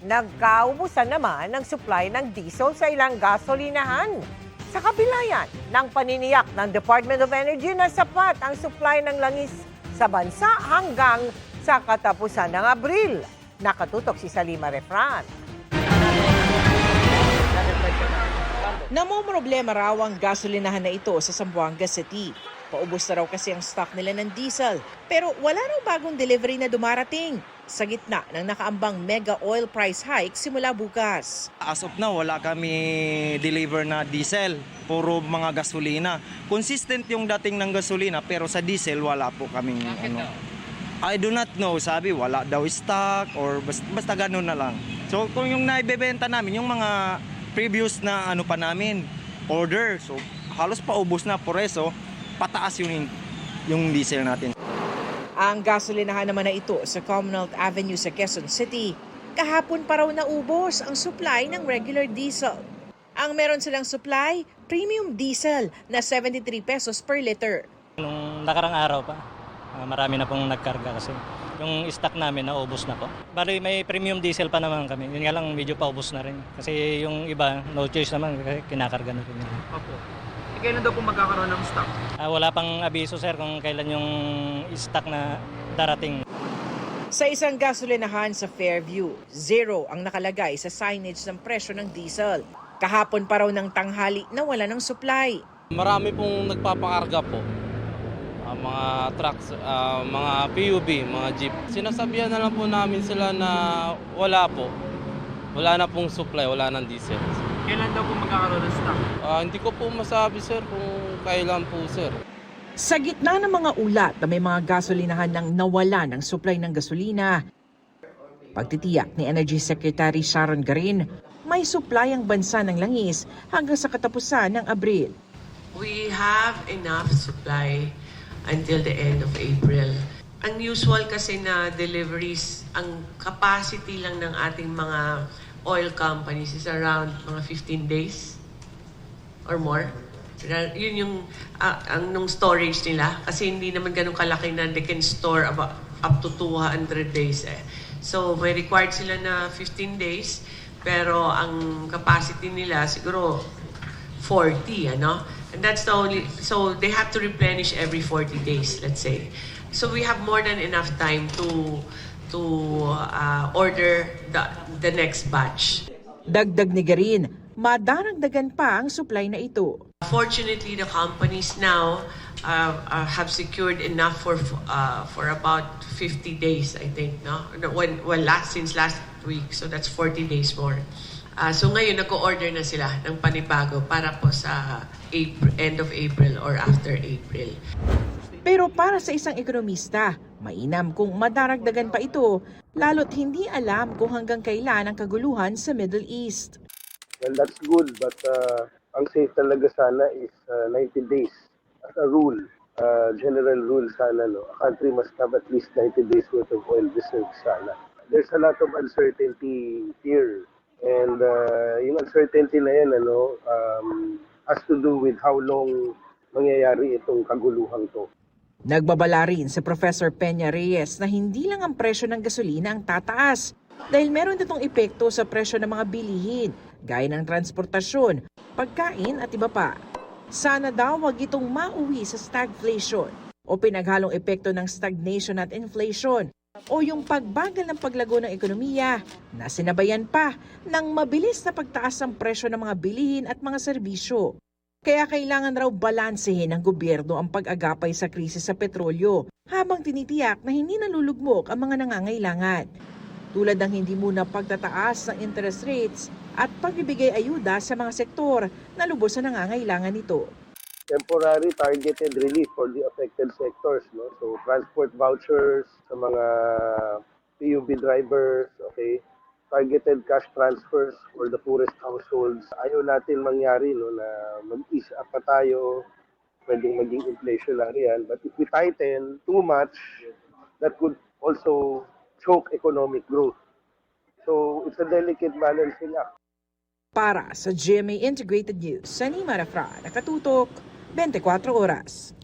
Nagkaubusan naman ng supply ng diesel sa ilang gasolinahan. Sa kabila yan ng paniniyak ng Department of Energy na sapat ang supply ng langis sa bansa hanggang sa katapusan ng Abril. Nakatutok si Salima Refran. Namomroblema raw ang gasolinahan na ito sa Zamboanga City. Paubos na raw kasi ang stock nila ng diesel. Pero wala raw bagong delivery na dumarating sa gitna ng nakaambang mega oil price hike simula bukas. As of now, wala kami deliver na diesel. Puro mga gasolina. Consistent yung dating ng gasolina pero sa diesel wala po kaming I do not know. Sabi wala daw stock or basta ganun na lang. So kung yung naibebenta namin, yung mga previous na pa namin, order. So halos paubos na por eso pataas yung diesel natin. Ang gasolinahan naman na ito sa Commonwealth Avenue sa Quezon City, kahapon pa raw naubos ang supply ng regular diesel. Ang meron silang supply, premium diesel na 73 pesos per liter. Nung nakarang araw pa, marami na pong nagkarga kasi yung stock namin naubos na po. Bali may premium diesel pa naman kami, yun nga lang medyo paubos na rin. Kasi yung iba, no choice naman, kinakarga na rin. Opo. Kailan daw po magkakaroon ng stock? Wala pang abiso sir kung kailan yung stock na darating. Sa isang gasolinahan sa Fairview, 0 ang nakalagay sa signage ng presyo ng diesel. Kahapon pa raw ng tanghali na wala ng supply. Marami pong nagpapakarga po. Mga trucks, mga PUV, mga jeep. Sinasabihan na lang po namin sila na wala po. Wala na pong supply, wala ng diesel. Kailan daw po magkakaroon ng stock? Hindi ko po masabi sir kung kailan po sir. Sa gitna ng mga ulat na may mga gasolinahan nang nawala ng supply ng gasolina, pagtitiyak ni Energy Secretary Sharon Garin, may supply ang bansa ng langis hanggang sa katapusan ng Abril. We have enough supply until the end of April. Ang usual kasi na deliveries, ang capacity lang ng ating mga oil companies is around mga 15 days or more. Yun yung nung storage nila kasi hindi naman ganun kalaki na they can store about up to 200 days eh. So may required sila na 15 days pero ang capacity nila siguro 40, ano? And that's the only, so they have to replenish every 40 days, let's say. So we have more than enough time to order the next batch. Dagdag ni Garin, madaragdagan pa ang supply na ito. Fortunately, the companies now have secured enough for about 50 days, I think, no? Since last week, so that's 40 days more. So ngayon, nag-order na sila ng panibago para po sa end of April or after April. Pero para sa isang ekonomista, mainam kung madaragdagan pa ito, lalo't hindi alam kung hanggang kailan ang kaguluhan sa Middle East. Well, that's good, but ang safe talaga sana is 90 days as a rule. General rule sana, no? A country must have at least 90 days worth of oil reserves sana. There's a lot of uncertainty here. And yung uncertainty na yan, has to do with how long mangyayari itong kaguluhang to. Nagbabala rin si Professor Peña Reyes na hindi lang ang presyo ng gasolina ang tataas dahil meron itong epekto sa presyo ng mga bilihin gaya ng transportasyon, pagkain at iba pa. Sana daw wag itong mauwi sa stagflation o pinaghalong epekto ng stagnation at inflation o yung pagbagal ng paglago ng ekonomiya na sinabayan pa ng mabilis na pagtaas ng presyo ng mga bilihin at mga serbisyo. Kaya kailangan raw balansehin ng gobyerno ang pag-agapay sa krisis sa petrolyo habang tinitiyak na hindi nalulugmok ang mga nangangailangan. Tulad ng hindi muna pagtataas ng interest rates at pagbibigay ayuda sa mga sektor na lubos na nangangailangan nito. Temporary targeted relief for the affected sectors, no? So transport vouchers sa mga PUV drivers, okay? Targeted cash transfers for the poorest households. Ayaw natin mangyari, no, na mag-ease up pa tayo, pwedeng maging inflationary yan. But if we tighten too much, that could also choke economic growth. So it's a delicate balancing act. Para sa GMA Integrated News, Salima Refran, nakatutok 24 oras.